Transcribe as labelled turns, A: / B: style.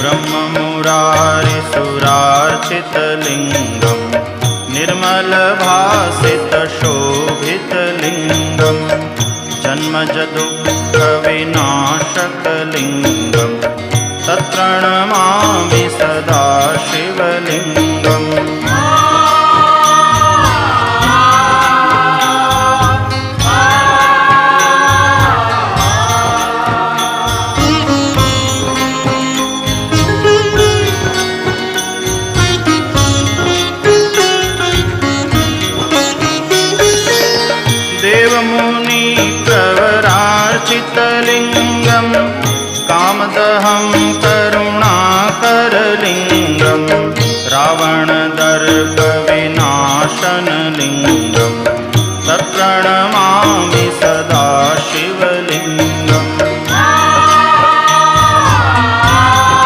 A: ब्रह्ममुरारिसुरार्चितलिङ्गं निर्मलभासितशोभितलिङ्गं जन्मजदुःखविनाशकलिङ्गं तत्प्रणमामि सदा शिवलिङ्गम्। देवमुनिप्रवरार्चितलिङ्गं कामदहं करुणाकरलिङ्गं रावणदर्पविनाशनलिङ्गं